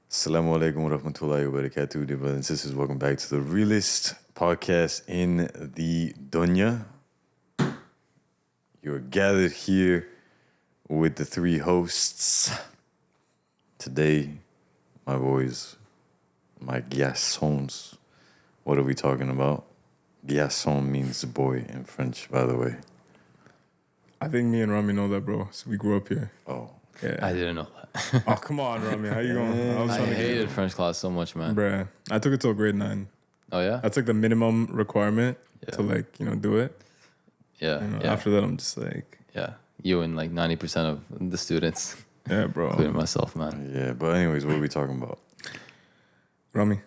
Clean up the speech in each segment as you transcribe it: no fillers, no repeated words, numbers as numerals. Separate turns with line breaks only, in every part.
Assalamu alaikum wa rahmatullahi wa barakatuh, dear brothers and sisters. Welcome back to the realest podcast in the dunya. You're gathered here with the three hosts. Today, my boys, my garçons. What are we talking about? Garçon means boy in French, by the way.
I think me and Rami know that, bro. So we grew up here.
Oh.
Yeah.
I didn't know that.
Oh, come on, Rami. How you going?
I hated French class so much, man.
Bruh, I took it till grade 9.
Oh, yeah?
That's like the minimum requirement
Yeah.
to do it.
Yeah. Yeah.
After that, I'm just like...
Yeah. You and like 90% of the students.
Yeah, bro.
Including myself, man.
Yeah, but anyways, what are we talking about?
Rami.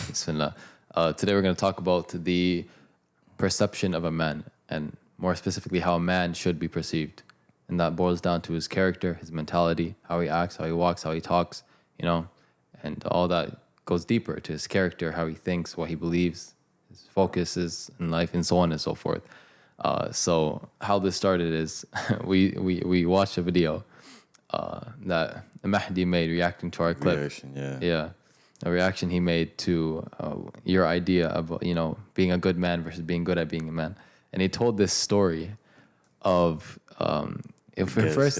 Bismillah. Today we're going to talk about the perception of a man, and more specifically how a man should be perceived. And that boils down to his character, his mentality, how he acts, how he walks, how he talks, and all that goes deeper to his character, how he thinks, what he believes, his focuses in life, and so on and so forth. So how this started is we watched a video that Mahdi made reacting to our clip.
Reaction, yeah.
Yeah. A reaction he made to your idea of, being a good man versus being good at being a man. And he told this story of... first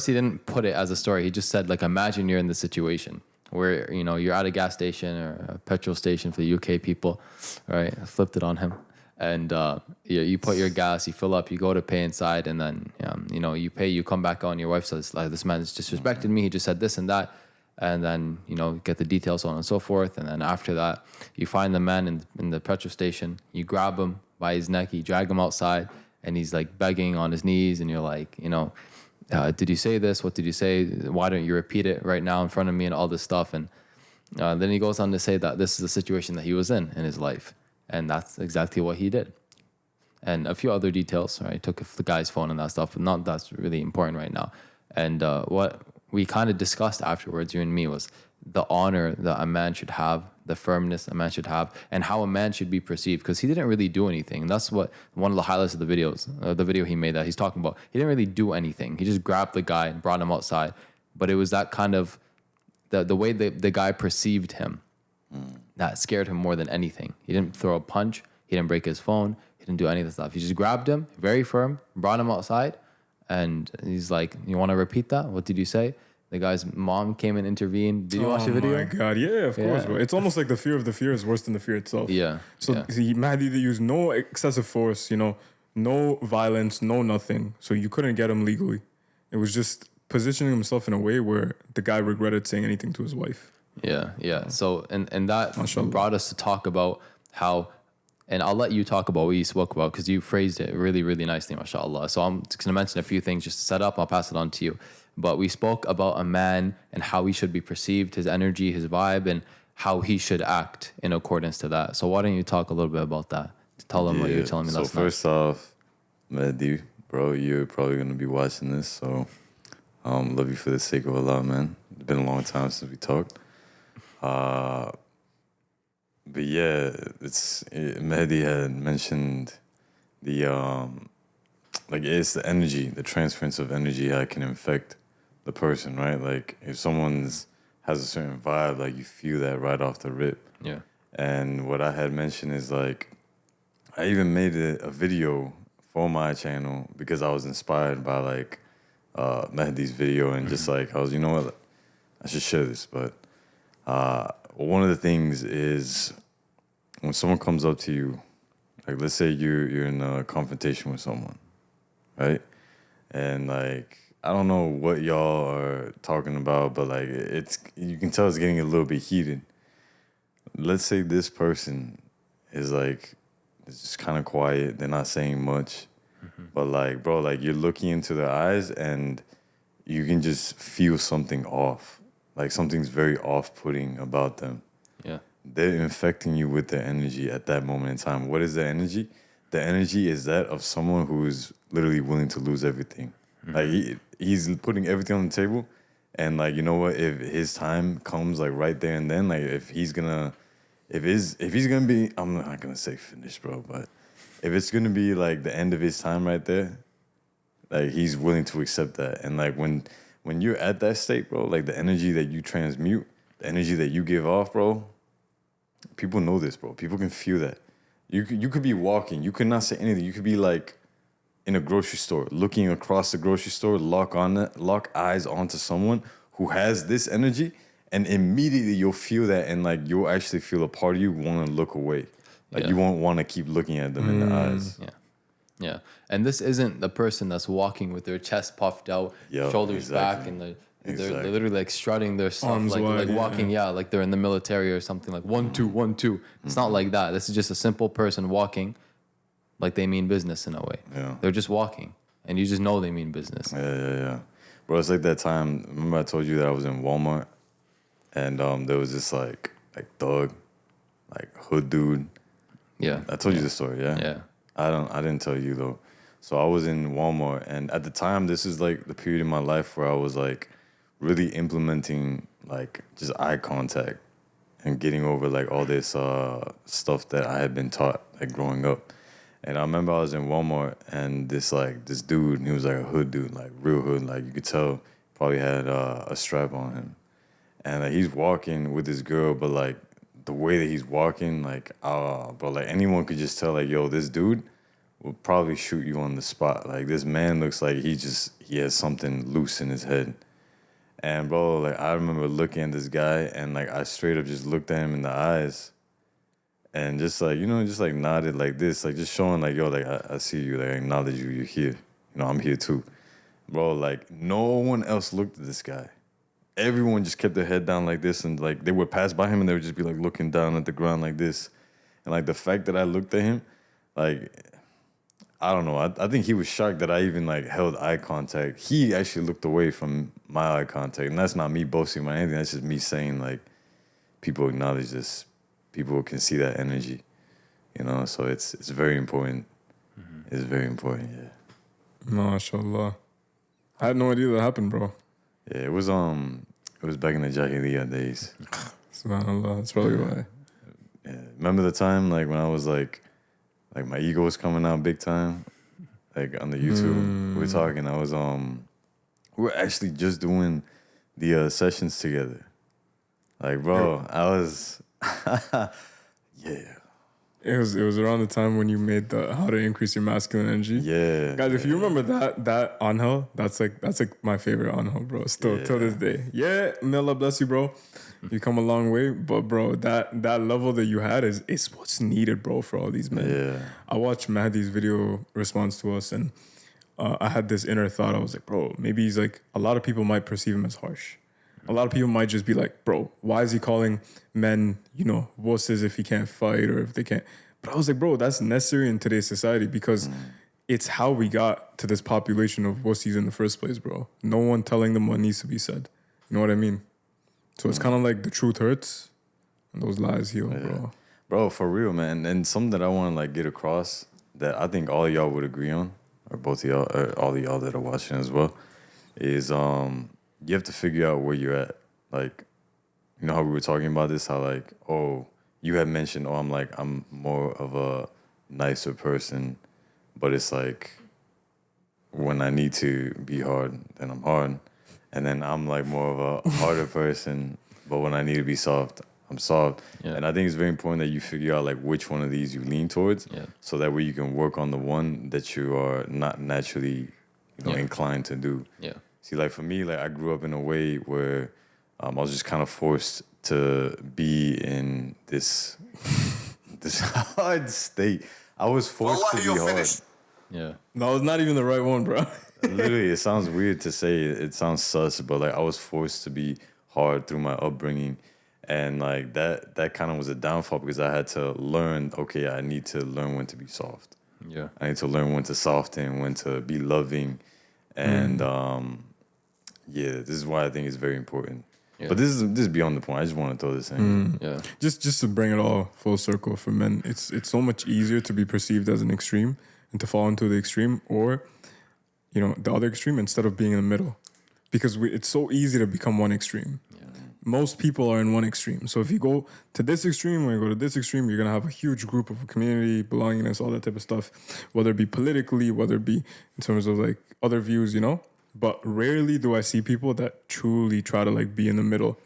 he didn't put it as a story. He just said, like, imagine you're in the situation where, you're at a gas station or a petrol station for the UK people, right? I flipped it on him. And you put your gas, you fill up, you go to pay inside, and then, you pay, you come back on, your wife says, like, this man has disrespected me, he just said this and that. And then, get the details, so on and so forth. And then after that, you find the man in the petrol station, you grab him by his neck, you drag him outside, and he's like begging on his knees, and you're like, did you say this? What did you say? Why don't you repeat it right now in front of me, and all this stuff. And then he goes on to say that this is the situation that he was in his life. And that's exactly what he did. And a few other details, right? He took the guy's phone and that stuff, but that's really important right now. And what we kind of discussed afterwards, you and me, was the honor that a man should have, the firmness a man should have, and how a man should be perceived, because he didn't really do anything. And that's what one of the highlights of the video he made that he's talking about. He didn't really do anything. He just grabbed the guy and brought him outside. But it was that kind of the way the guy perceived him that scared him more than anything. He didn't throw a punch. He didn't break his phone. He didn't do any of the stuff. He just grabbed him, very firm, brought him outside, and he's like, "You want to repeat that? What did you say?" The guy's mom came and intervened. Did you watch the video?
Oh my God, yeah, of course, bro. It's almost like the fear of the fear is worse than the fear itself.
Yeah.
So Mahdi, they used no excessive force, no violence, no nothing. So you couldn't get him legally. It was just positioning himself in a way where the guy regretted saying anything to his wife.
Yeah. So, and that
Mashallah.
brought us to talk about how, and I'll let you talk about what you spoke about, because you phrased it really, really nicely, mashallah. So I'm just going to mention a few things just to set up. I'll pass it on to you. But we spoke about a man and how he should be perceived, his energy, his vibe, and how he should act in accordance to that. So why don't you talk a little bit about that? Tell them what you were telling me last night.
So first off, Mehdi, bro, you're probably going to be watching this. So love you for the sake of Allah, man. It's been a long time since we talked. But yeah, Mehdi had mentioned the it's the energy, the transference of energy, how it can affect the person, right? Like if someone's has a certain vibe, like you feel that right off the rip.
Yeah.
And what I had mentioned is like, I even made a video for my channel because I was inspired by like Mehdi's video, and just like I was, I should share this. But one of the things is when someone comes up to you, like let's say you're in a confrontation with someone, right? And like I don't know what y'all are talking about, but like you can tell it's getting a little bit heated. Let's say this person is like, it's just kind of quiet. They're not saying much, but like, bro, like you're looking into their eyes and you can just feel something off. Like something's very off-putting about them.
Yeah.
They're infecting you with their energy at that moment in time. What is the energy? The energy is that of someone who is literally willing to lose everything. Like he's putting everything on the table, and like, you know what, if his time comes like right there and then, like if he's gonna if he's gonna be, I'm not gonna say finished, bro, but if it's gonna be like the end of his time right there, like he's willing to accept that. And like when you're at that state, bro, like the energy that you transmute, the energy that you give off, bro, people know this, bro. People can feel that. You could be walking, you could not say anything. You could be like in a grocery store, looking across the grocery store, lock eyes onto someone who has this energy, and immediately you'll feel that, and like you'll actually feel a part of you want to look away. Like you won't want to keep looking at them in the eyes.
Yeah. Yeah. And this isn't the person that's walking with their chest puffed out, shoulders back, and they're literally like strutting their stuff, arms like wide, like walking, like they're in the military or something, like 1 2 1 2. It's not like that. This is just a simple person walking like they mean business in a way. Yeah. They're just walking, and you just know they mean business.
Yeah. Bro, it's like that time, remember I told you that I was in Walmart, and there was this like thug, like hood dude.
Yeah.
I told you the story, yeah?
Yeah.
I didn't tell you though. So I was in Walmart, and at the time, this is like the period in my life where I was like really implementing like just eye contact and getting over like all this stuff that I had been taught like growing up. And I remember I was in Walmart, and this dude, he was like a hood dude, like real hood, like you could tell probably had a strap on him. And like he's walking with this girl, but like the way that he's walking, like but like anyone could just tell like, yo, this dude will probably shoot you on the spot. Like this man looks like he has something loose in his head. And bro, like I remember looking at this guy, and like I straight up just looked at him in the eyes, and just like, just like nodded like this, like just showing like, yo, like I see you, like I acknowledge you, you're here. I'm here too. Bro, like no one else looked at this guy. Everyone just kept their head down like this, and like they would pass by him and they would just be like looking down at the ground like this. And like the fact that I looked at him, like, I don't know. I think he was shocked that I even like held eye contact. He actually looked away from my eye contact, and that's not me boasting about anything. That's just me saying like people acknowledge this. People can see that energy, So it's very important. Mm-hmm. It's very important. Yeah.
MashaAllah. I had no idea that happened, bro.
Yeah, it was back in the Jahiliyyah days.
SubhanAllah, that's probably why.
Yeah. Remember the time like when I was like my ego was coming out big time? Like on the YouTube. We were talking, I was we were actually just doing the sessions together. Like bro, I was yeah.
It was around the time when you made the how to increase your masculine energy.
Yeah.
Guys, if you remember that Anghel, that's like my favorite Anghel, bro. Still till this day. Yeah, Mila, bless you, bro. You come a long way, but bro, that level that you had is what's needed, bro, for all these men.
Yeah.
I watched Mahdi's video response to us, and I had this inner thought. I was like, bro, maybe he's like, a lot of people might perceive him as harsh. A lot of people might just be like, bro, why is he calling men, wusses if he can't fight or if they can't? But I was like, bro, that's necessary in today's society because it's how we got to this population of wussies in the first place, bro. No one telling them what needs to be said. You know what I mean? So it's kind of like the truth hurts and those lies heal, bro.
Bro, for real, man. And something that I want to like get across that I think all of y'all would agree on, or both of y'all, or all of y'all that are watching as well, is you have to figure out where you're at. Like, how we were talking about this, how like, oh, you had mentioned, I'm more of a nicer person, but it's like when I need to be hard, then I'm hard. And then I'm like more of a harder person, but when I need to be soft, I'm soft. Yeah. And I think it's very important that you figure out like which one of these you lean towards, so that way you can work on the one that you are not naturally, inclined to do. Yeah. See, like for me, like I grew up in a way where I was just kind of forced to be in this hard state. I was forced to be hard.
Yeah. No, it's not even the right one, bro.
Literally, it sounds weird to say. It sounds sus, but like I was forced to be hard through my upbringing, and like that kind of was a downfall because I had to learn. Okay, I need to learn when to be soft. Yeah, I need to learn when to soften, when to be loving, and this is why I think it's very important. Yeah. But this is beyond the point. I just want to throw this in.
Yeah, just to bring it all full circle for men, it's so much easier to be perceived as an extreme and to fall into the extreme, or the other extreme instead of being in the middle, because it's so easy to become one extreme. Yeah. most people are in one extreme. So if you go to this extreme or you go to this extreme, you're going to have a huge group of a community, belongingness, all that type of stuff, whether it be politically, whether it be in terms of like other views, you know? But rarely do I see people that truly try to like be in the middle.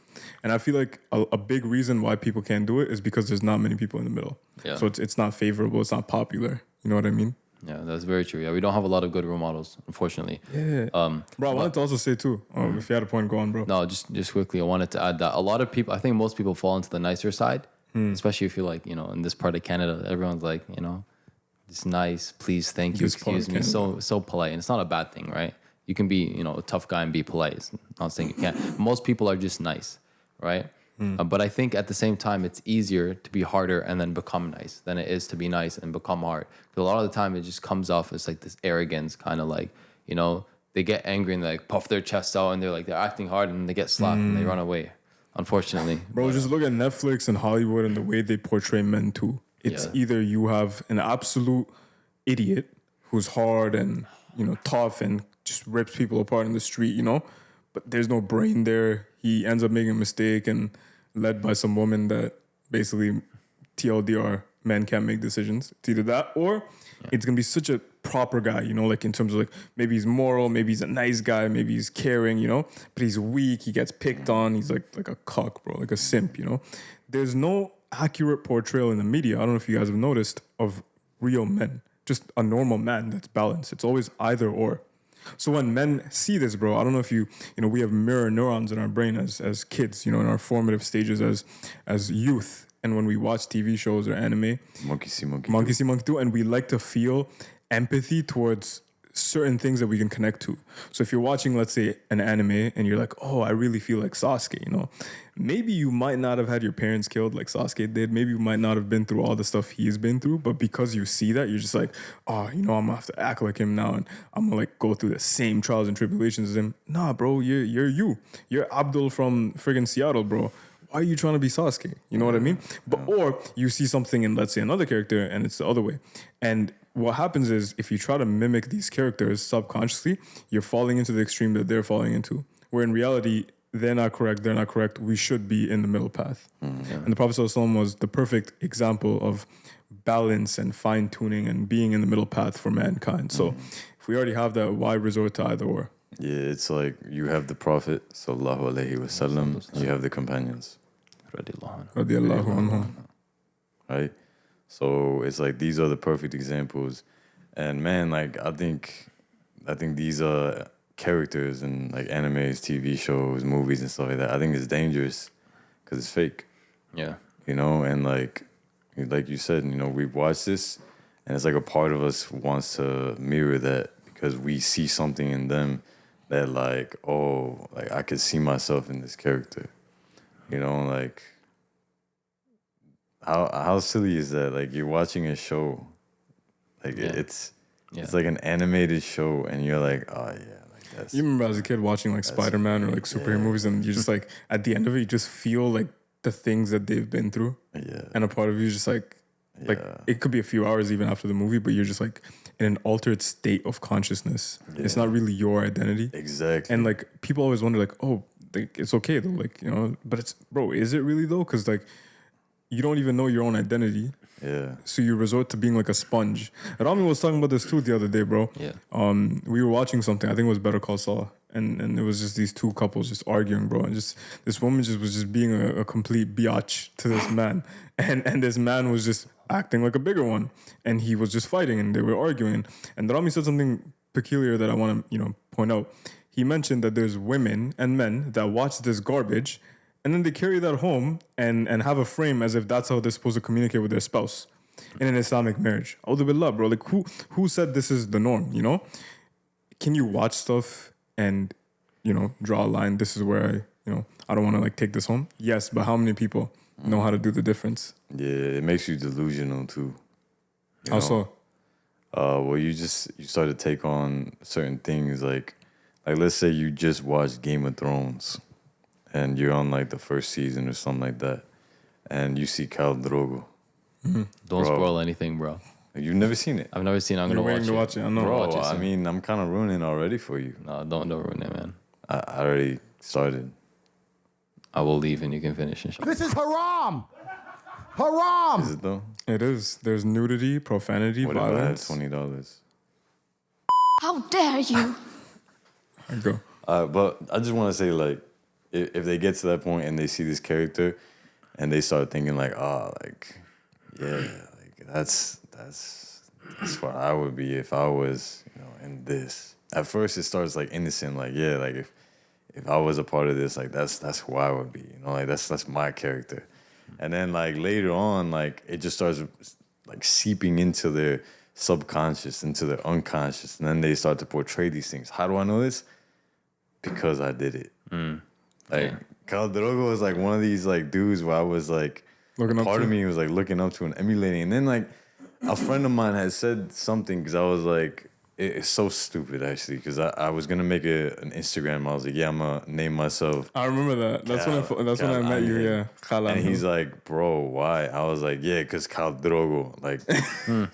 And I feel like a big reason why people can't do it is because there's not many people in the middle. Yeah. So it's not favorable. It's not popular. You know what I mean?
Yeah, that's very true. Yeah, we don't have a lot of good role models, unfortunately.
Yeah. Bro, I wanted to also say too, if you had a point, go on, bro.
No, just quickly, I wanted to add that a lot of people, I think most people fall into the nicer side, especially if you're like, you know, in this part of Canada, everyone's like, you know, it's nice, please, thank you, excuse me. So polite. And it's not a bad thing, right? You can be, you know, a tough guy and be polite. It's not saying you can't. Most people are just nice, right? But I think at the same time, it's easier to be harder and then become nice than it is to be nice and become hard. Because a lot of the time, it just comes off as like this arrogance, kind of like, you know, they get angry and they like puff their chests out and they're acting hard and they get slapped and they run away, unfortunately.
Bro, just look at Netflix and Hollywood and the way they portray men too. It's either you have an absolute idiot who's hard and, you know, tough and just rips people apart in the street, you know, but there's no brain there. He ends up making a mistake and led by some woman that basically TLDR, men can't make decisions. It's either that or it's going to be such a proper guy, you know, like in terms of like maybe he's moral, maybe he's a nice guy, maybe he's caring, you know, but he's weak, he gets picked on, he's like a cuck, bro, like a simp, you know. There's no accurate portrayal in the media, I don't know if you guys have noticed, of real men, just a normal man that's balanced. It's always either or. So when men see this, bro, I don't know if you know, we have mirror neurons in our brain as kids, you know, in our formative stages as youth. And when we watch TV shows or anime,
monkey see,
monkey do, and we like to feel empathy towards certain things that we can connect to. So if you're watching, let's say, an anime and you're like, oh, I really feel like Sasuke, you know, maybe you might not have had your parents killed like Sasuke did. Maybe you might not have been through all the stuff he's been through, but because you see that, you're just like, oh, you know, I'm gonna have to act like him now and I'm gonna like go through the same trials and tribulations as him. Nah, bro, you're Abdul from friggin' Seattle, bro. Why are you trying to be Sasuke? You know what I mean? But or you see something in, let's say, another character and it's the other way. And what happens is if you try to mimic these characters subconsciously, you're falling into the extreme that they're falling into. Where in reality, they're not correct, we should be in the middle path. And the Prophet ﷺ was the perfect example of balance and fine-tuning and being in the middle path for mankind. So if we already have that, why resort to either or?
Yeah, it's like you have the Prophet, sallallahu alaihi wasallam, you have the companions.
Radiallahu anhum.
Right? So it's like these are the perfect examples. And man, like I think these are characters in like animes, TV shows, movies and stuff like that. I think it's dangerous because it's fake.
Yeah.
You know, and like you said, you know, we've watched this and it's like a part of us wants to mirror that because we see something in them that like, oh, like I could see myself in this character. You know, like how silly is that? Like you're watching a show, like it's like an animated show, and you're like, oh yeah, like that's.
You remember as a kid watching like Spider-Man or like superhero movies, and you just like at the end of it, you just feel like the things that they've been through, and a part of you is just like it could be a few hours even after the movie, but you're just like in an altered state of consciousness. It's not really your identity,
exactly.
And like people always wonder, like, oh, like, it's okay though, like, you know, but it's, bro, is it really though? Because like you don't even know your own identity.
Yeah.
So you resort to being like a sponge. Rami was talking about this too the other day, bro.
Yeah.
We were watching something. I think it was Better Call Saul, and it was just these two couples just arguing, bro. And just this woman just was just being a complete biatch to this man, and this man was just acting like a bigger one, and he was just fighting, and they were arguing. And Rami said something peculiar that I want to point out. He mentioned that there's women and men that watch this garbage. And then they carry that home and have a frame as if that's how they're supposed to communicate with their spouse in an Islamic marriage. Audu billah, bro. Like who said this is the norm, you know? Can you watch stuff and, draw a line? This is where I don't want to like take this home. Yes, but how many people know how to do the difference?
Yeah, it makes you delusional too.
How so?
Well, you start to take on certain things like let's say you just watched Game of Thrones. And you're on like the first season or something like that, and you see Khal Drogo.
Mm-hmm. Don't spoil anything, bro.
You've never seen it.
I've never seen it. I'm gonna watch it.
I know.
Bro, I mean, I'm kind of ruining already for you.
No, don't ruin it, man.
I already started.
I will leave and you can finish. Inshallah.
This is haram. Haram.
Is it though?
It is. There's nudity, profanity,
What if I had
violence.
$20?
How dare you?
There you go.
But I just want to say, like, if they get to that point and they see this character and they start thinking like, oh, like, yeah, like that's what I would be if I was, you know, in this. At first, it starts like innocent, like, yeah, like if I was a part of this, like that's who I would be, you know, like that's my character. And then like later on, like it just starts like seeping into their subconscious, into their unconscious, and then they start to portray these things. How do I know this? Because I did it. Like Khal Drogo was like one of these like dudes where I was like, part of me was like looking up to and emulating. And then like a friend of mine had said something because I was like, it's so stupid actually, because I was gonna make an Instagram. I was like, yeah, I'm gonna name myself.
I remember that. That's when I met you. Yeah, Khal
and he's like, bro, why? I was like, yeah, because Khal Drogo. Like,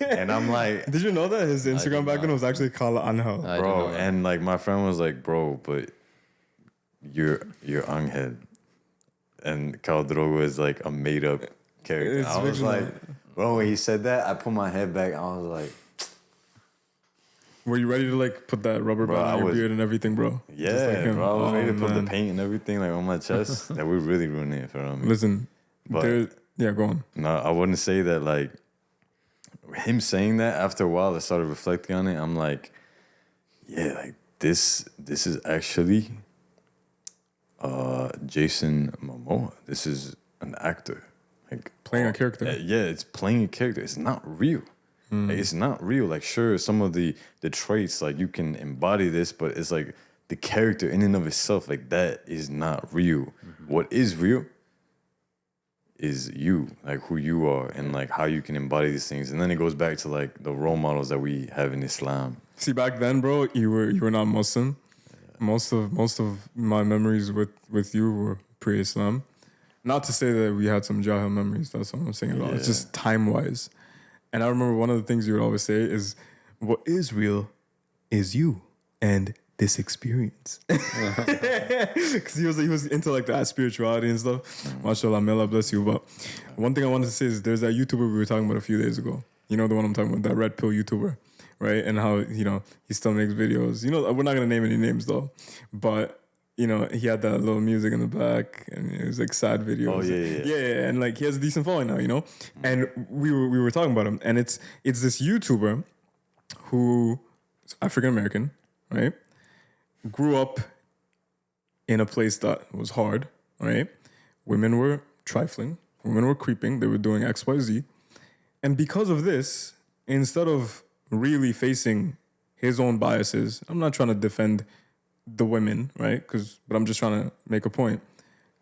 and I'm like,
did you know that his Instagram back then was actually Khal Anghel?
Bro, and like my friend was like, bro, but you're Anghel, and Khal Drogo is like a made up character. I was like, bro, when he said that, I put my head back. I was like,
were you ready to like put that rubber band on your beard and everything, bro?
Yeah, like bro. I was ready to put the paint and everything like on my chest. That would really ruin it for me.
Listen,
but
yeah, go on.
No, I wouldn't say that. Like him saying that, after a while, I started reflecting on it. I'm like, yeah, like this is actually Jason Momoa. This is an actor, like
playing a character.
Yeah, it's playing a character. It's not real. Like, it's not real. Like, sure, some of the traits, like, you can embody this, but it's like the character in and of itself, like, that is not real. What is real is you, like, who you are and, like, how you can embody these things. And then it goes back to, like, the role models that we have in Islam.
See, back then, bro, you were not Muslim. Yeah. Most of my memories with you were pre-Islam. Not to say that we had some Jahil memories. That's what I'm saying about. It's just time-wise. And I remember one of the things you would always say is, what is real is you and this experience. Because he was into like that spirituality and stuff. MashaAllah, may Allah bless you. But one thing I wanted to say is there's that YouTuber we were talking about a few days ago. You know the one I'm talking about, that red pill YouTuber, right? And how, you know, he still makes videos. You know, we're not going to name any names though. But you know, he had that little music in the back, and it was like sad videos.
Oh yeah.
Yeah, and like he has a decent following now, you know. And we were talking about him, and it's this YouTuber who is African American, right? Grew up in a place that was hard, right? Women were trifling, women were creeping, they were doing X, Y, Z, and because of this, instead of really facing his own biases, I'm not trying to defend the women, right? But I'm just trying to make a point.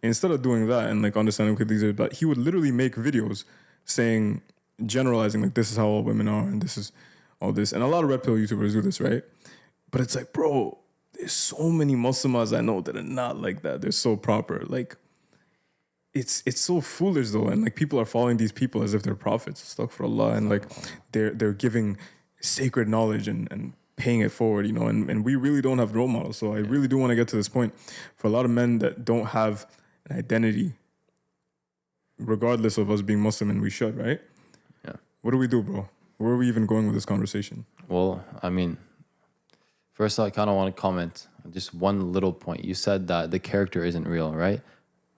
Instead of doing that and like understanding what these are, but he would literally make videos saying, generalizing, like this is how all women are and this is all this. And a lot of red pill YouTubers do this, right? But it's like, bro, there's so many Muslims I know that are not like that. They're so proper. Like, it's so foolish though. And like people are following these people as if they're prophets, astaghfirullah, and like they're giving sacred knowledge and paying it forward, you know, and we really don't have role models. So I really do want to get to this point for a lot of men that don't have an identity, regardless of us being Muslim, and we should, right?
Yeah.
What do we do, bro? Where are we even going with this conversation?
Well, I mean, first I kind of want to comment on just one little point. You said that the character isn't real, right?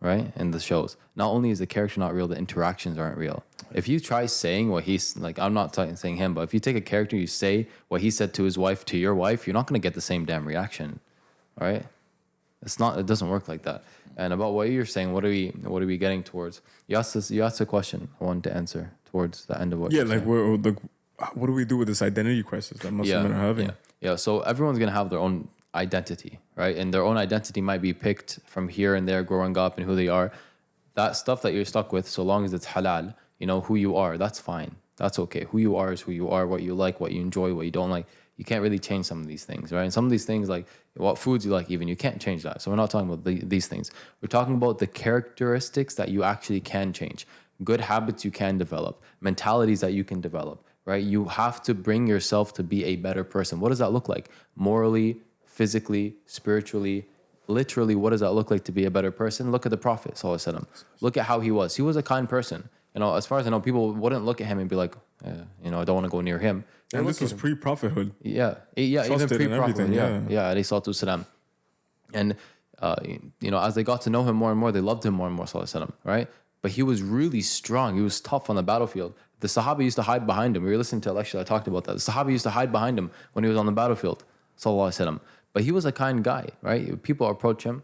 Right? In the shows. Not only is the character not real, the interactions aren't real. If you try saying what he's, like, I'm not saying him, but if you take a character, you say what he said to his wife, to your wife, you're not going to get the same damn reaction, all right? It doesn't work like that. And about what you're saying, what are we getting towards? You asked a question I wanted to answer towards the end of what you're saying.
What do we do with this identity crisis that Muslim men are having?
Yeah, so everyone's going to have their own identity, right? And their own identity might be picked from here and there growing up and who they are. That stuff that you're stuck with, so long as it's halal, you know, who you are, that's fine. That's okay. Who you are is who you are, what you like, what you enjoy, what you don't like. You can't really change some of these things, right? And some of these things, like what foods you like even, you can't change that. So we're not talking about these things. We're talking about the characteristics that you actually can change. Good habits you can develop. Mentalities that you can develop, right? You have to bring yourself to be a better person. What does that look like? Morally, physically, spiritually, literally, what does that look like to be a better person? Look at the Prophet Sallallahu Alaihi Wasallam. Look at how he was. He was a kind person. You know, as far as I know, people wouldn't look at him and be like, you know, I don't want to go near him.
And this was pre-prophethood.
Yeah, even
Trusted in
pre-prophet.
everything,
Yeah, alayhi salatu wasalam. And you know, as they got to know him more and more, they loved him more and more, sallallahu alaihi wasallam, right? But he was really strong. He was tough on the battlefield. The Sahaba used to hide behind him. We were listening to a lecture that talked about that. The Sahaba used to hide behind him when he was on the battlefield, sallallahu alaihi wasallam. But he was a kind guy, right? People approach him.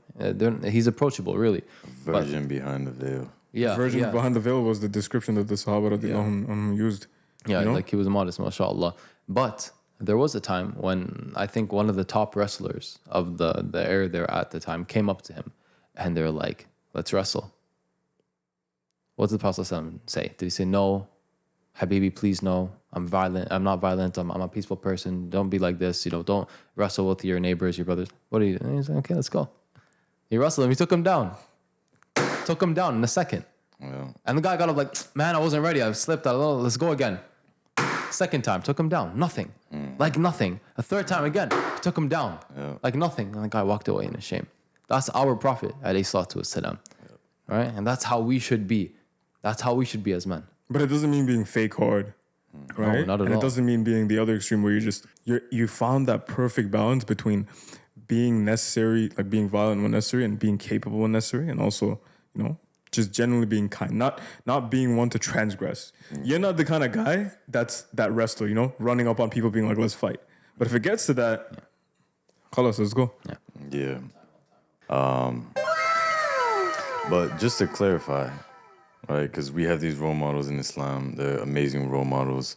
He's approachable, really.
Virgin behind the veil.
Yeah,
Virgin behind the veil was the description that the Sahaba used.
Yeah,
you know?
like he was modest, mashallah. But there was a time when I think one of the top wrestlers of the era there at the time came up to him and they were like, let's wrestle. What did the Prophet ﷺ say? Did he say, no, Habibi, please no, I'm violent. I'm not violent. I'm a peaceful person. Don't be like this. You know, don't wrestle with your neighbors, your brothers. What are you? And he's like, okay, let's go. He wrestled him. He took him down. Took him down in a second.
Yeah.
And the guy got up like, man, I wasn't ready. I slipped. Let's go again. Second time, took him down. Nothing. Like nothing. A third time again, took him down.
Yeah.
Like nothing. And the guy walked away in a shame. That's our Prophet, alayhi salatu wasalam. Right? And that's how we should be. That's how we should be as men.
But it doesn't mean being fake hard, right?
No, not at
and
all.
it doesn't mean being the other extreme where you found that perfect balance between being necessary, like being violent when necessary, and being capable when necessary, and also, you know, just generally being kind, not being one to transgress. You're not the kind of guy that wrestler, you know, running up on people being like, let's fight. But if it gets to that, khalas, let's go.
Yeah. But just to clarify, right, because we have these role models in Islam, they're amazing role models,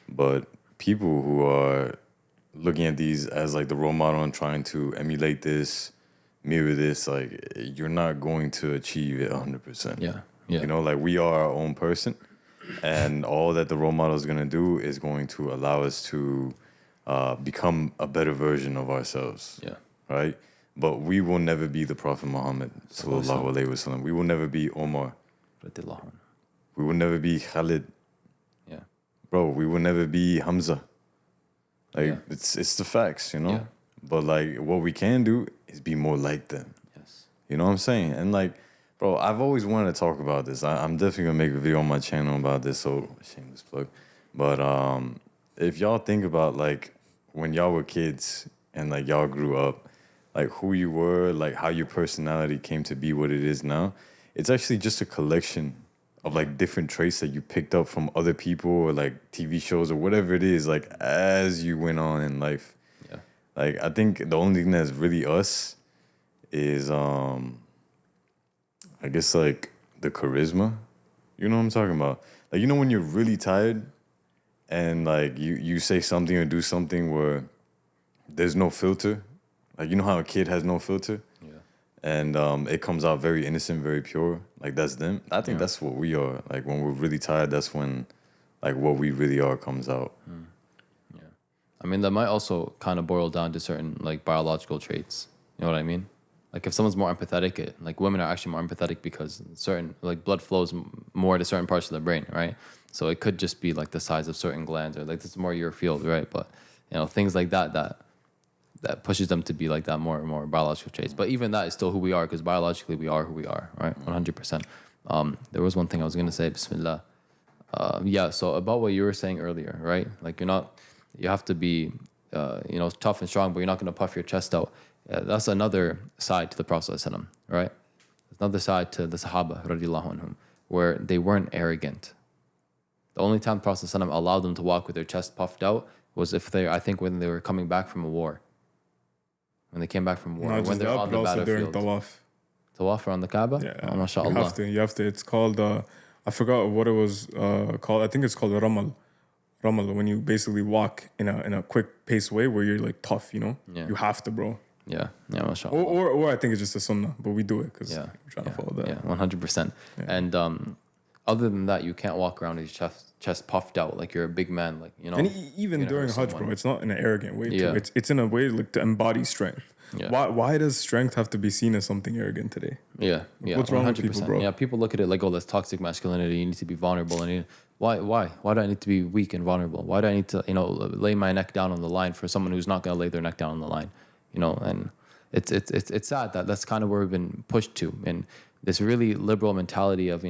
but people who are looking at these as like the role model and trying to emulate this, mirror this, like you're not going to achieve it 100%.
Yeah.
You know, like we are our own person, and all that the role model is going to do is going to allow us to become a better version of ourselves.
Yeah.
Right? But we will never be the Prophet Muhammad sallallahu alaihi wasallam. We will never be Omar. We will never be Khalid.
Yeah.
Bro, we will never be Hamza. Like it's the facts, you know?
Yeah.
But like what we can do is be more like them.
Yes.
You know what I'm saying? And like, bro, I've always wanted to talk about this. I'm definitely gonna make a video on my channel about this, so shameless plug. But if y'all think about like when y'all were kids and like y'all grew up, like who you were, like how your personality came to be what it is now, it's actually just a collection of like different traits that you picked up from other people or like TV shows or whatever it is, like as you went on in life.
Yeah.
Like I think the only thing that's really us is I guess like the charisma. You know what I'm talking about? Like, you know when you're really tired and like you say something or do something where there's no filter. Like, you know how a kid has no filter?
Yeah.
And it comes out very innocent, very pure. Like, that's them. I think that's what we are. Like, when we're really tired, that's when, like, what we really are comes out.
Yeah. I mean, that might also kind of boil down to certain, like, biological traits. You know what I mean? Like, if someone's more empathetic, like, women are actually more empathetic because certain, like, blood flows more to certain parts of the brain, right? So it could just be, like, the size of certain glands or, like, this is more your field, right? But, you know, things like that pushes them to be like that more and more biological traits. But even that is still who we are because biologically we are who we are, right? 100%. There was one thing I was going to say, Bismillah. So about what you were saying earlier, right? Like you have to be, tough and strong, but you're not going to puff your chest out. That's another side to the Prophet ﷺ, right? There's another side to the Sahaba, radiallahu anhum, where they weren't arrogant. The only time the Prophet ﷺ allowed them to walk with their chest puffed out was when they were coming back from a war. When they came back from war, when they're on the battlefield. Tawaf around the Kaaba?
Yeah,
oh, mashallah.
You have to. It's called, I forgot what it was called. I think it's called Ramal. Ramal, when you basically walk in a quick pace way where you're like tough, you know?
Yeah.
You have to, bro.
Yeah, mashallah.
Or I think it's just a sunnah, but we do it because we're trying to follow that.
Yeah, 100%. Yeah. And other than that, you can't walk around with your chest puffed out like you're a big man, like, you know.
And even during Hajj, bro, it's not in an arrogant way.
Yeah.
Too. It's in a way like to embody strength.
Yeah.
Why does strength have to be seen as something arrogant today?
Yeah.
What's wrong with people, bro?
Yeah, people look at it like, oh, that's toxic masculinity. You need to be vulnerable. And why do I need to be weak and vulnerable? Why do I need to, lay my neck down on the line for someone who's not going to lay their neck down on the line? And it's sad that that's kind of where we've been pushed to, and this really liberal mentality of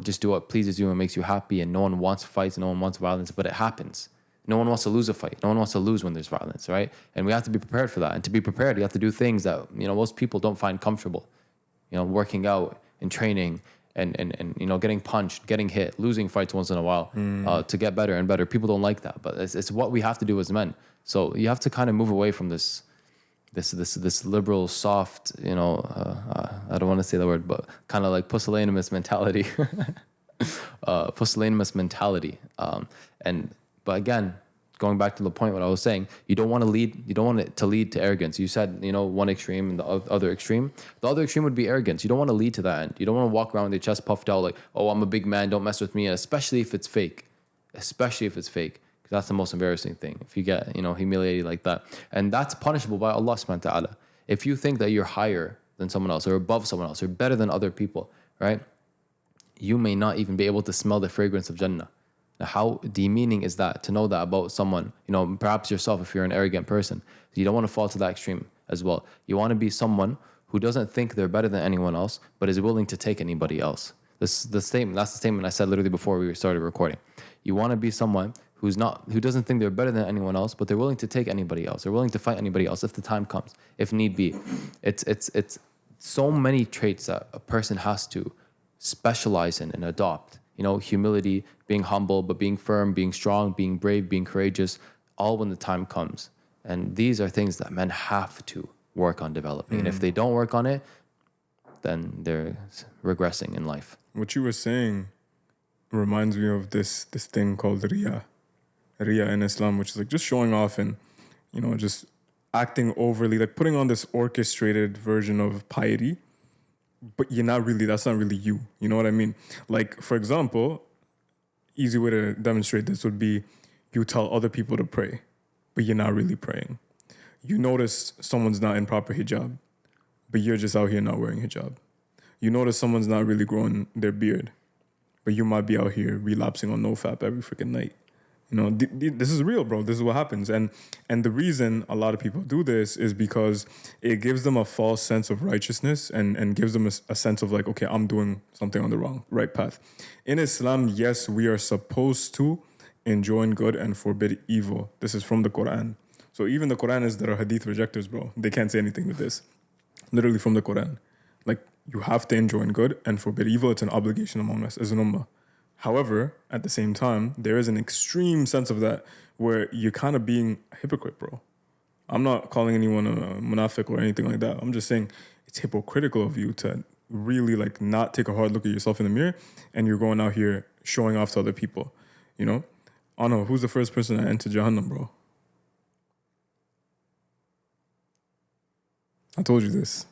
just do what pleases you and makes you happy, and no one wants fights, no one wants violence, but it happens. No one wants to lose a fight. No one wants to lose when there's violence, right? And we have to be prepared for that. And to be prepared, you have to do things that most people don't find comfortable. Working out and training and getting punched, getting hit, losing fights once in a while to get better and better. People don't like that, but it's what we have to do as men. So you have to kind of move away from this liberal, soft, I don't want to say the word, but kind of like pusillanimous mentality. Pusillanimous mentality. But again, going back to the point what I was saying, you don't want it to lead to arrogance. You said, one extreme and the other extreme. The other extreme would be arrogance. You don't want to lead to that end. You don't want to walk around with your chest puffed out like, oh, I'm a big man, don't mess with me, especially if it's fake. Because that's the most embarrassing thing. If you get, humiliated like that. And that's punishable by Allah subhanahu wa ta'ala. If you think that you're higher than someone else or above someone else or better than other people, right? You may not even be able to smell the fragrance of Jannah. Now, how demeaning is that to know that about someone, perhaps yourself if you're an arrogant person. You don't want to fall to that extreme as well. You want to be someone who doesn't think they're better than anyone else, but is willing to take anybody else. That's the statement I said literally before we started recording. You want to be someone who doesn't think they're better than anyone else, but they're willing to take anybody else. They're willing to fight anybody else if the time comes, if need be. It's so many traits that a person has to specialize in and adopt. Humility, being humble, but being firm, being strong, being brave, being courageous, all when the time comes. And these are things that men have to work on developing. And if they don't work on it, then they're regressing in life.
What you were saying reminds me of this thing called Riya in Islam, which is like just showing off and, just acting overly, like putting on this orchestrated version of piety. But that's not really you. You know what I mean? Like, for example, easy way to demonstrate this would be you tell other people to pray, but you're not really praying. You notice someone's not in proper hijab, but you're just out here not wearing hijab. You notice someone's not really growing their beard, but you might be out here relapsing on nofap every freaking night. This is real, bro. This is what happens. And the reason a lot of people do this is because it gives them a false sense of righteousness and gives them a sense of like, okay, I'm doing something on the right path. In Islam, yes, we are supposed to enjoin good and forbid evil. This is from the Quran. So even the Quran is there are hadith rejectors, bro. They can't say anything with this. Literally from the Quran. Like, you have to enjoin good and forbid evil. It's an obligation among us as an ummah. However, at the same time, there is an extreme sense of that where you're kind of being a hypocrite, bro. I'm not calling anyone a munafiq or anything like that. I'm just saying it's hypocritical of you to really like not take a hard look at yourself in the mirror and you're going out here showing off to other people, I don't know, who's the first person that entered Jahannam, bro? I told you this.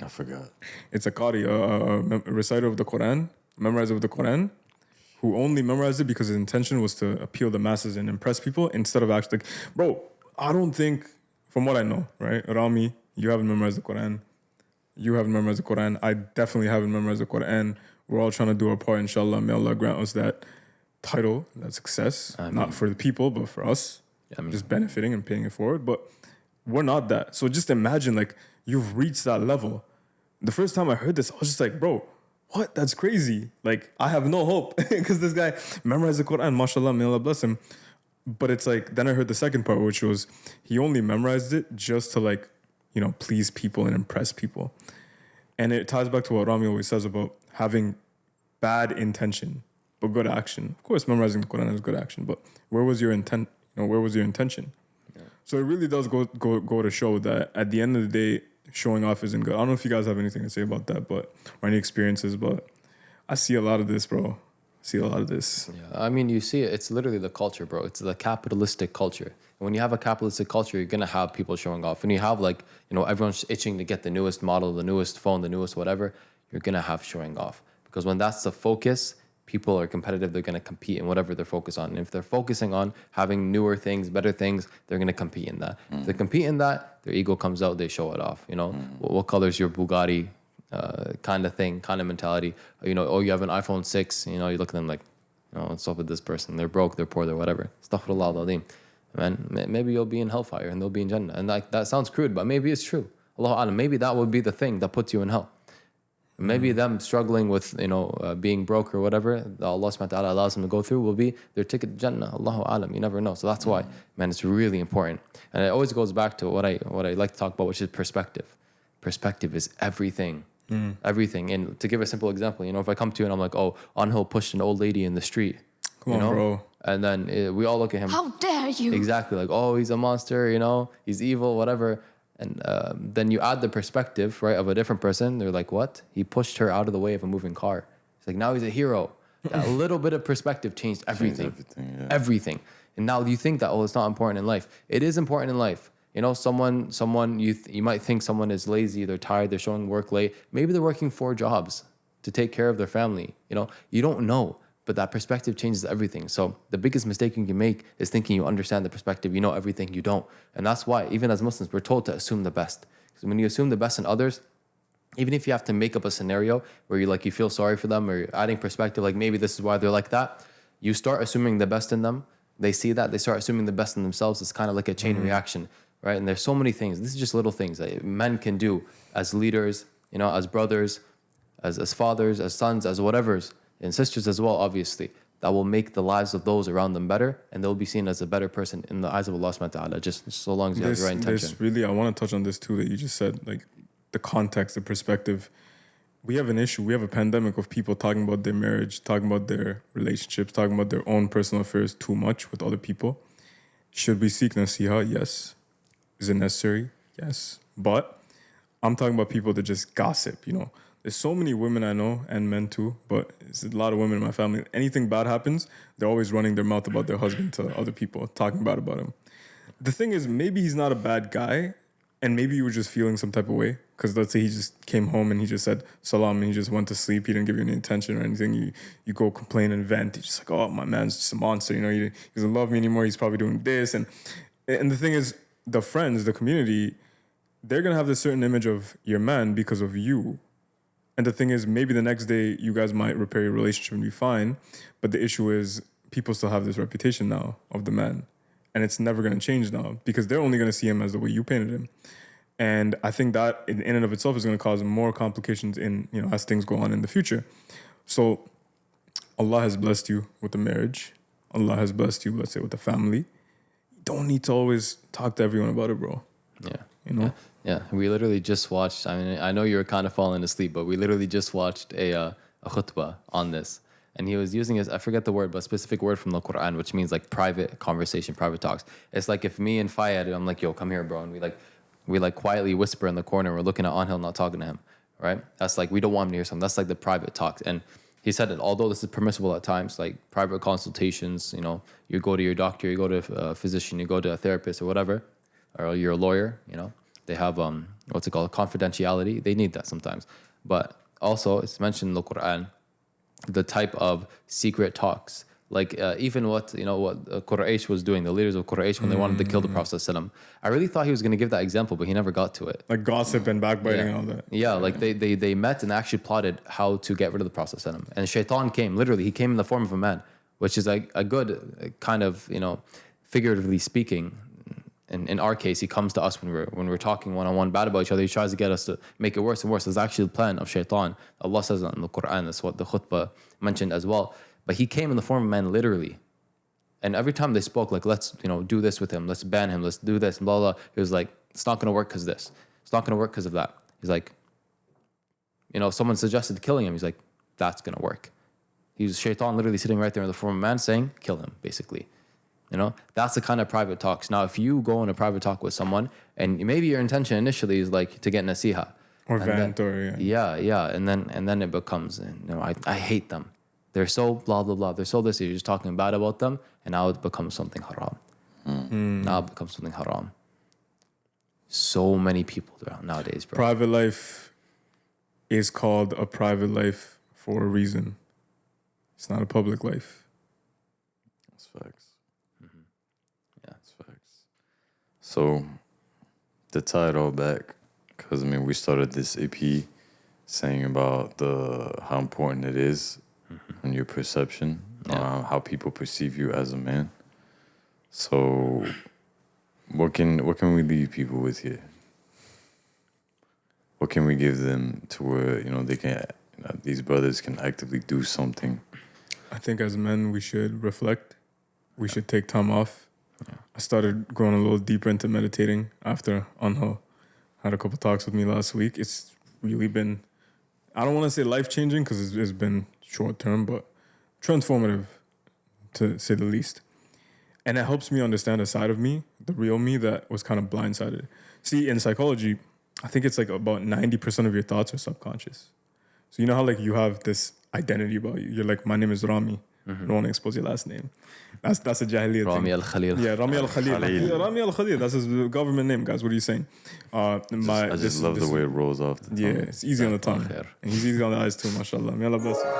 I forgot.
It's a qari, a reciter of the Quran, memorizer of the Quran, who only memorized it because his intention was to appeal the masses and impress people instead of actually, bro, I don't think, from what I know, right? Rami, you haven't memorized the Quran. You haven't memorized the Quran. I definitely haven't memorized the Quran. We're all trying to do our part, inshallah. May Allah grant us that title, that success, not for the people, but for us, just benefiting and paying it forward. But we're not that. So just imagine, like, you've reached that level. The first time I heard this, I was just like, bro, what? That's crazy. Like, I have no hope because this guy memorized the Quran, mashallah, may Allah bless him. But it's like, then I heard the second part, which was he only memorized it just to like, please people and impress people. And it ties back to what Rami always says about having bad intention, but good action. Of course, memorizing the Quran is good action, but where was your intent? Where was your intention? Yeah. So it really does go to show that at the end of the day, showing off isn't good. I don't know if you guys have anything to say about that, or any experiences, but I see a lot of this, bro. See a lot of this.
Yeah, I mean, you see it. It's literally the culture, bro. It's the capitalistic culture. And when you have a capitalistic culture, you're going to have people showing off. When you have everyone's itching to get the newest model, the newest phone, the newest whatever, you're going to have showing off. Because when that's the focus, people are competitive. They're going to compete in whatever they're focused on. And if they're focusing on having newer things, better things, they're going to compete in that. If they compete in that, their ego comes out, they show it off. What color is your Bugatti? Kind of thing, kind of mentality. You have an iPhone 6, you look at them like, what's up with this person? They're broke, they're poor, they're whatever. Astaghfirullah al-azim. Man, maybe you'll be in hellfire and they'll be in Jannah. And like that sounds crude, but maybe it's true. Allahu Alam, maybe that would be the thing that puts you in hell. Maybe them struggling with, being broke or whatever that Allah subhanahu wa ta'ala allows them to go through will be their ticket to Jannah. Allahu Alam, you never know. So that's why, man, it's really important. And it always goes back to what I like to talk about, which is perspective. Perspective is everything. Everything. And to give a simple example, if I come to you and I'm like, oh, Anghel pushed an old lady in the street.
Come on, bro.
And then we all look at him.
How dare you?
Exactly. Like, oh, he's a monster, he's evil, whatever. And then you add the perspective, right, of a different person. They're like, what? He pushed her out of the way of a moving car. It's like, now he's a hero. That little bit of perspective changed everything. Everything. And now you think that, it's not important in life. It is important in life. Someone you might think someone is lazy, they're tired, they're showing work late. Maybe they're working 4 jobs to take care of their family. You don't know. But that perspective changes everything. So the biggest mistake you can make is thinking you understand the perspective, you know everything, you don't. And that's why, even as Muslims, we're told to assume the best. Because when you assume the best in others, even if you have to make up a scenario where you feel sorry for them or you're adding perspective, like maybe this is why they're like that, you start assuming the best in them. They see that, they start assuming the best in themselves. It's kind of like a chain reaction, right? And there's so many things. This is just little things that men can do as leaders, as brothers, as fathers, as sons, as whatever's. And sisters as well, obviously, that will make the lives of those around them better, and they'll be seen as a better person in the eyes of Allah subhanahu wa ta'ala, just so long as you have the right intention.
I want to touch on this too that you just said, like the context, the perspective. We have an issue. We have a pandemic of people talking about their marriage, talking about their relationships, talking about their own personal affairs too much with other people. Should we seek nasiha? Yes. Is it necessary? Yes. But I'm talking about people that just gossip, There's so many women I know, and men too, but it's a lot of women in my family. Anything bad happens, they're always running their mouth about their husband to other people, talking bad about him. The thing is, maybe he's not a bad guy, and maybe you were just feeling some type of way. Because let's say he just came home and he just said salam and he just went to sleep. He didn't give you any attention or anything. You go complain and vent. He's just like, oh, my man's just a monster. He doesn't love me anymore. He's probably doing this. And the thing is, the friends, the community, they're going to have this certain image of your man because of you. And the thing is, maybe the next day you guys might repair your relationship and be fine. But the issue is people still have this reputation now of the man. And it's never going to change now because they're only going to see him as the way you painted him. And I think that in and of itself is going to cause more complications as things go on in the future. So Allah has blessed you with a marriage. Allah has blessed you, let's say, with a family. You don't need to always talk to everyone about it, bro.
Yeah. Yeah, we literally just watched, I know you were kind of falling asleep, but we literally just watched a khutbah on this. And he was using I forget the word, but a specific word from the Quran, which means like private conversation, private talks. It's like if me and Fayyad, I'm like, yo, come here, bro. And we quietly whisper in the corner. We're looking at Anghel, not talking to him, right? That's like, we don't want him to hear something. That's like the private talks. And he said that although this is permissible at times, like private consultations, you go to your doctor, you go to a physician, you go to a therapist or whatever, or you're a lawyer, they have, what's it called, confidentiality. They need that sometimes. But also, it's mentioned in the Quran, the type of secret talks. Like even what Quraysh was doing, the leaders of Quraysh when they wanted to kill the Prophet ﷺ. I really thought he was going to give that example, but he never got to it.
Like gossip and backbiting and all that.
Yeah, like they met and actually plotted how to get rid of the Prophet ﷺ. And Shaitan came, literally, he came in the form of a man, which is like a good kind of, figuratively speaking. In our case, he comes to us when we're talking one-on-one bad about each other. He tries to get us to make it worse and worse. It's actually the plan of Shaitan. Allah says that in the Quran. That's what the khutbah mentioned as well. But he came in the form of man, literally. And every time they spoke, like, let's do this with him. Let's ban him. Let's do this. And blah, blah. He was like, it's not going to work because this. It's not going to work because of that. He's like, someone suggested killing him. He's like, that's going to work. He was Shaitan literally sitting right there in the form of man saying, kill him, basically. That's the kind of private talks. Now, if you go in a private talk with someone and maybe your intention initially is like to get nasiha.
Or vent or
yeah. And then it becomes, I hate them. They're so blah, blah, blah. They're so this. You're just talking bad about them. And now it becomes something haram. Now it becomes something haram. So many people nowadays, bro.
Private life is called a private life for a reason. It's not a public life.
That's facts. That's facts. So, to tie it all back, because we started this EP saying about how important it is and your perception, how people perceive you as a man. So, what can we leave people with here? what can we give them to where, they can, these brothers can actively do something?
I think as men, we should reflect. We should take time off. I started going a little deeper into meditating after Anghel had a couple talks with me last week. It's really been, I don't want to say life-changing because it's been short-term, but transformative to say the least. And it helps me understand a side of me, the real me that was kind of blindsided. See, in psychology, I think it's like about 90% of your thoughts are subconscious. So you know how like you have this identity about you. You're like, my name is Rami. I don't want to expose your last name. That's a Jahiliyyah
Rami
thing.
al-Khalil.
Yeah, Rami al-Khalil. Yeah, Rami al-Khalil. That's his government name, guys. What are you saying?
I just love the way it rolls off the tongue.
Yeah, it's easy on the tongue. And he's easy on the eyes too, mashallah. May Allah bless him.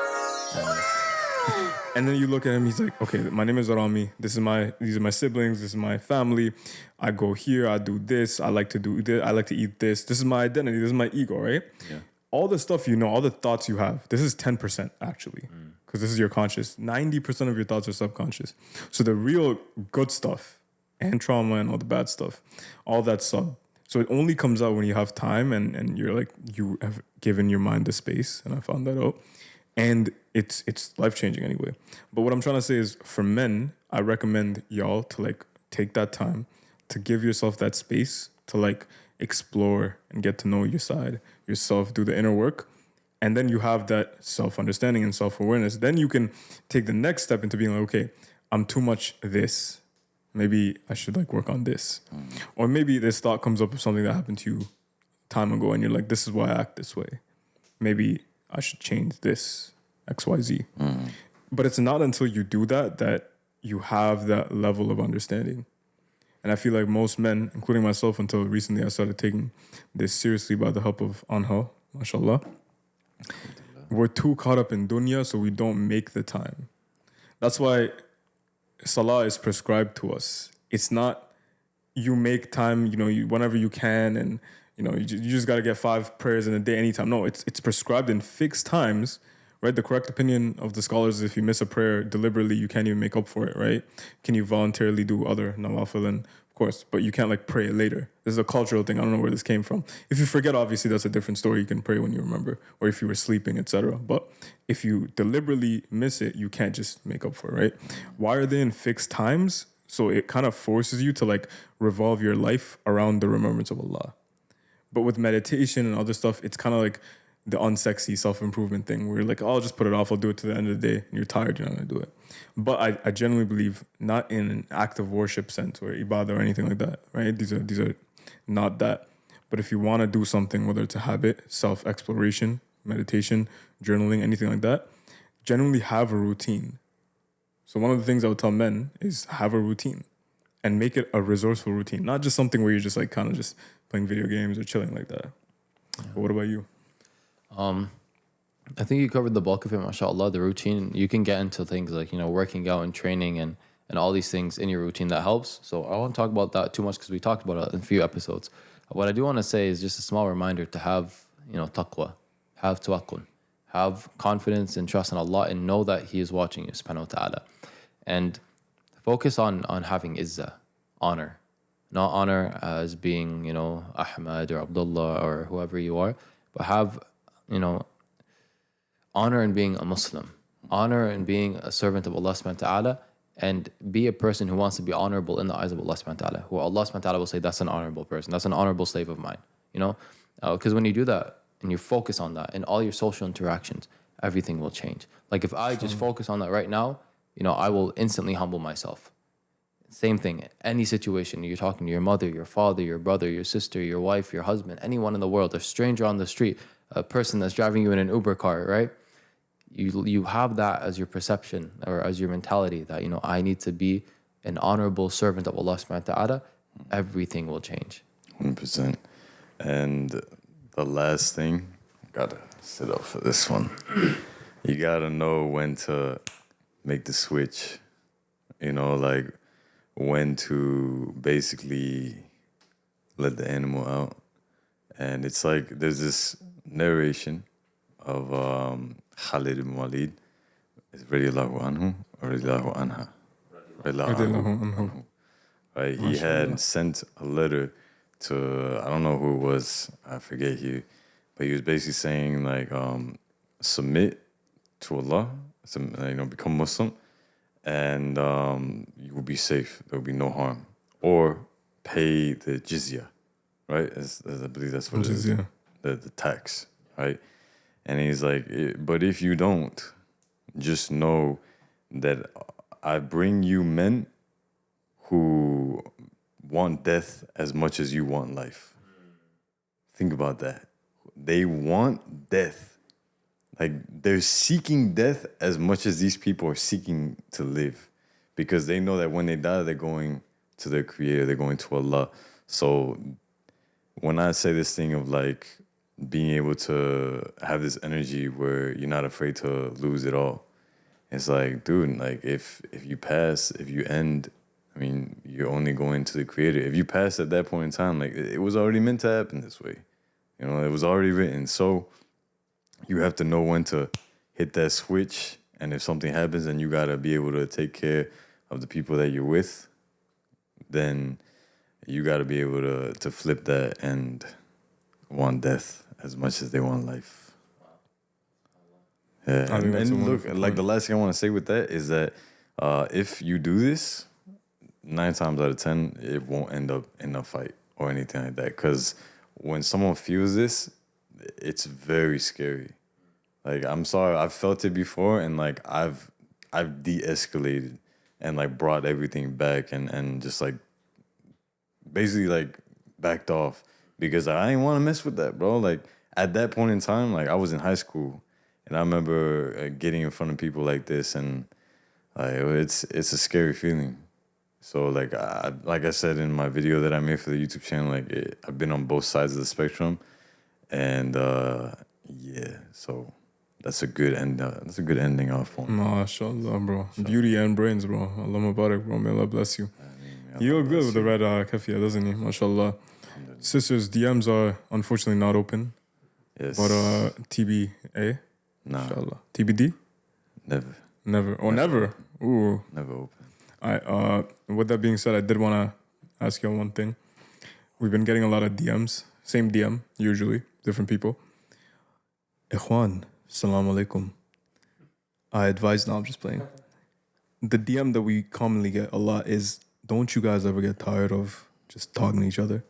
And then you look at him, he's like, okay, my name is Rami. These are my siblings. This is my family. I go here. I do this. I like to do this. I like to eat this. This is my identity. This is my ego, right?
Yeah.
All the stuff you know, all the thoughts you have, this is 10% actually. Because this is your conscious. 90% of your thoughts are subconscious. So the real good stuff and trauma and all the bad stuff, all that sub. So it only comes out when you have time and you're like, you have given your mind the space. And I found that out. And it's life-changing anyway. But what I'm trying to say is for men, I recommend y'all to like take that time to give yourself that space to like explore and get to know your side, yourself, do the inner work. And then you have that self-understanding and self-awareness. Then you can take the next step into being like, okay, I'm too much this. Maybe I should like work on this. Or maybe this thought comes up of something that happened to you time ago and you're like, this is why I act this way. Maybe I should change this, XYZ. But it's not until you do that you have that level of understanding. And I feel like most men, including myself until recently, I started taking this seriously by the help of Anghel, mashallah. We're too caught up in dunya, so we don't make the time. That's why salah is prescribed to us. It's not you make time, whenever you can, and you just got to get 5 prayers in a day anytime. No, it's prescribed in fixed times, right? The correct opinion of the scholars is if you miss a prayer deliberately, you can't even make up for it, right? Can you voluntarily do other nawafil? And of course, but you can't like pray later. This is a cultural thing. I don't know where this came from. If you forget, obviously that's a different story. You can pray when you remember, or if you were sleeping, etc. But if you deliberately miss it, you can't just make up for it, right? Why are they in fixed times? So it kind of forces you to like revolve your life around the remembrance of Allah. But with meditation and other stuff, it's kind of like the unsexy self-improvement thing where you're like, oh, I'll just put it off. I'll do it to the end of the day. And you're tired. You're not going to do it. But I genuinely believe not in an active worship sense or ibadah or anything like that, right? These are not that. But if you want to do something, whether it's a habit, self-exploration, meditation, journaling, anything like that, generally have a routine. So one of the things I would tell men is have a routine and make it a resourceful routine, not just something where you're just like kind of just playing video games or chilling like that. Yeah. But what about you?
I think you covered the bulk of it, mashallah. The routine, you can get into things like, working out and training and all these things in your routine that helps. So I won't talk about that too much because we talked about it in a few episodes. What I do want to say is just a small reminder to have, taqwa, have tawakkul, have confidence and trust in Allah and know that He is watching you, subhanahu wa ta'ala. And focus on having izzah, honor. Not honor as being, Ahmad or Abdullah or whoever you are, but have, honor in being a Muslim, honor in being a servant of Allah subhanahu wa ta'ala, and be a person who wants to be honorable in the eyes of Allah subhanahu wa ta'ala, who Allah subhanahu wa ta'ala will say, that's an honorable person, that's an honorable slave of mine, because when you do that and you focus on that in all your social interactions, everything will change. Like if I just focus on that right now, I will instantly humble myself. Same thing, any situation, you're talking to your mother, your father, your brother, your sister, your wife, your husband, anyone in the world, a stranger on the street, a person that's driving you in an Uber car, right? You have that as your perception or as your mentality that, I need to be an honorable servant of Allah subhanahu wa ta'ala, everything will change.
100%. And the last thing, gotta sit up for this one. You gotta know when to make the switch, like when to basically let the animal out. And it's like there's this narration of Khalid ibn Walid, is radiyallahu anhu or radiyallahu anha? Radiyallahu anhu. Right, he had sent a letter to, I don't know who it was, I forget but he was basically saying like submit to Allah, become Muslim, and you will be safe. There will be no harm. Or pay the jizya, right? As I believe that's what it is. The tax, right? And he's like, but if you don't, just know that I bring you men who want death as much as you want life. Think about that. They want death. Like, they're seeking death as much as these people are seeking to live. Because they know that when they die, they're going to their creator, they're going to Allah. So when I say this thing of like being able to have this energy where you're not afraid to lose it all, it's like, dude, like if you pass, if you end, I mean, you're only going to the creator. If you pass at that point in time, like it was already meant to happen this way. You know, it was already written. So you have to know when to hit that switch. And if something happens and you got to be able to take care of the people that you're with, then you got to be able to flip that and want death as much as they want life. Yeah, and look, like the last thing I want to say with that is that if you do this, 9 times out of 10, it won't end up in a fight or anything like that. Because when someone feels this, it's very scary. Like, I'm sorry, I've felt it before, and like I've de-escalated and like brought everything back and just like basically like backed off because I didn't want to mess with that, bro. Like at that point in time, like I was in high school, and I remember getting in front of people like this, and like it's a scary feeling. So like I said in my video that I made for the YouTube channel, like I've been on both sides of the spectrum, and yeah, so that's a good end. That's a good ending off point.
MashaAllah, bro. Beauty and brains, bro. Allah Mubarak, bro. May Allah bless you. He look good with the red kafia, doesn't he? MashaAllah. Sisters, DMs are unfortunately not open.
Yes.
But TBA?
Nah.
Inshallah. TBD?
Never.
Oh, never? Ooh.
Never open.
All right. With that being said, I did want to ask you one thing. We've been getting a lot of DMs. Same DM, usually. Different people. Ikhwan, Assalamu alaikum. I advise, now I'm just playing. The DM that we commonly get a lot is, don't you guys ever get tired of just talking to each other?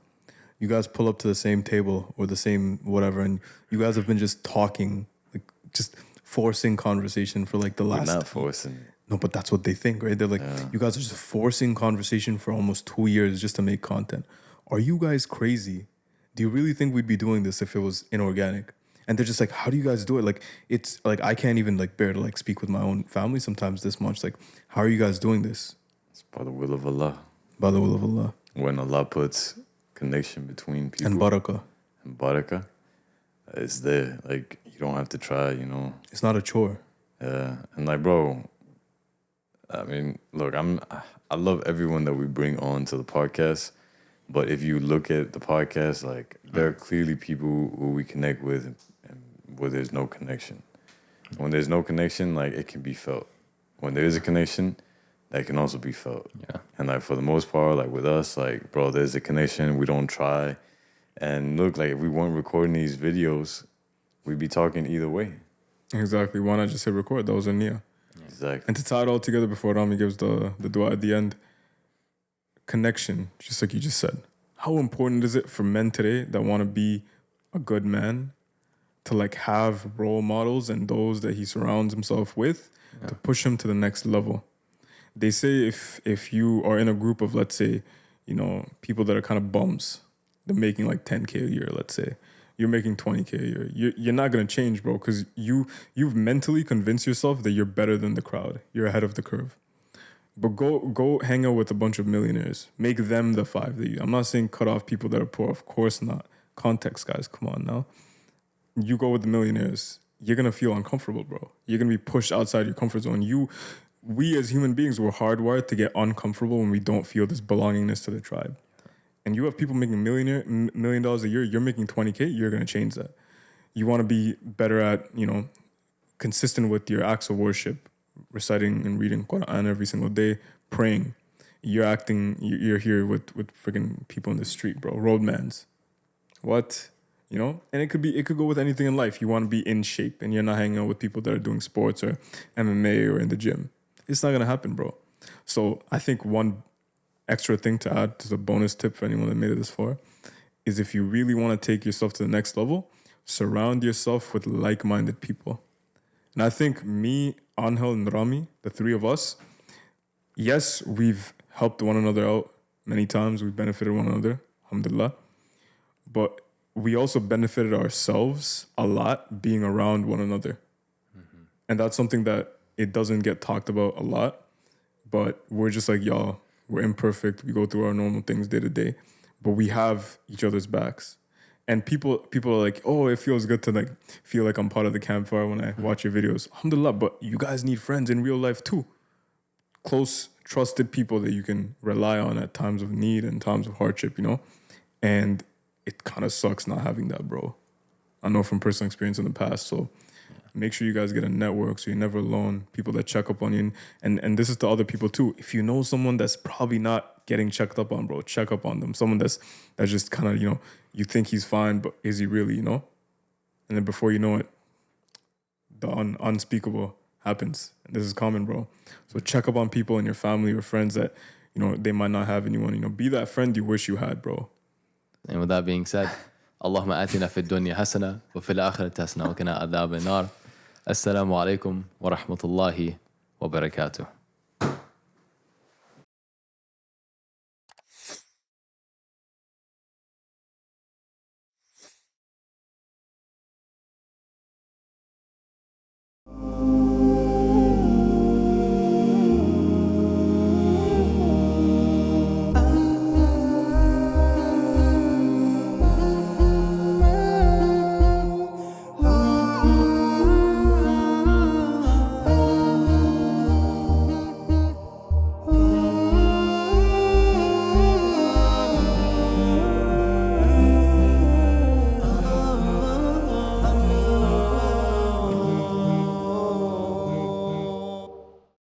You guys pull up to the same table or the same whatever, and you guys have been just talking, like just forcing conversation for like the last...
We're not forcing it.
No, but that's what they think, right? They're like, you guys are just forcing conversation for almost 2 years just to make content. Are you guys crazy? Do you really think we'd be doing this if it was inorganic? And they're just like, how do you guys do it? Like, it's like, I can't even like bear to like speak with my own family sometimes this much. Like, how are you guys doing this?
It's by the will of Allah.
By the will of Allah.
When Allah puts connection between people.
And barakah.
And barakah, it's there. Like, you don't have to try, you know.
It's not a chore.
Yeah. And like, bro, I mean, look, I love everyone that we bring on to the podcast. But if you look at the podcast, like, there are clearly people who we connect with and where there's no connection. When there's no connection, like, it can be felt. When there is a connection, that can also be felt.
Yeah.
And, like, for the most part, like, with us, like, bro, there's a connection. We don't try. And look, like, if we weren't recording these videos, we'd be talking either way.
Exactly. Why not just hit record? That was a niyyah.
Exactly.
And to tie it all together before Rami gives the dua at the end, connection, just like you just said. How important is it for men today that want to be a good man to like have role models and those that he surrounds himself with to push him to the next level? They say if you are in a group of, let's say, you know, people that are kind of bums, they're making like 10K a year, let's say. You're making 20K a year. You're not going to change, bro, because you've mentally convinced yourself that you're better than the crowd. You're ahead of the curve. But go hang out with a bunch of millionaires. Make them the 5 that you... I'm not saying cut off people that are poor. Of course not. Context, guys. Come on now. You go with the millionaires. You're going to feel uncomfortable, bro. You're going to be pushed outside your comfort zone. We as human beings were hardwired to get uncomfortable when we don't feel this belongingness to the tribe. And you have people making $1 million a year. You're making 20K. You're going to change that. You want to be better at, you know, consistent with your acts of worship, reciting and reading Quran every single day, praying. You're here with freaking people in the street, bro. Roadmans. What? you know? And it could go with anything in life. You want to be in shape and you're not hanging out with people that are doing sports or MMA or in the gym. It's not going to happen, bro. So I think one extra thing to add to the bonus tip for anyone that made it this far is if you really want to take yourself to the next level, surround yourself with like-minded people. And I think me, Anghel, and Rami, the three of us, yes, we've helped one another out many times. We've benefited one another, alhamdulillah. But we also benefited ourselves a lot being around one another. Mm-hmm. And that's something that it doesn't get talked about a lot. But we're just like, y'all, we're imperfect. We go through our normal things day to day. But we have each other's backs. And people are like, oh, it feels good to like feel like I'm part of the campfire when I watch your videos. Alhamdulillah, but you guys need friends in real life too. Close, trusted people that you can rely on at times of need and times of hardship, you know? And it kind of sucks not having that, bro. I know from personal experience in the past. So make sure you guys get a network so you're never alone. People that check up on you. And this is to other people too. If you know someone that's probably not getting checked up on, bro, check up on them. Someone that's just kind of, you know, you think he's fine, but is he really, you know? And then before you know it, the unspeakable happens. And this is common, bro. So check up on people in your family or friends that, you know, they might not have anyone. You know, be that friend you wish you had, bro.
And with that being said, اللهم آتنا في الدنيا حسنة وفي الآخرة حسنة وقنا عذاب النار. السلام عليكم ورحمة الله وبركاته.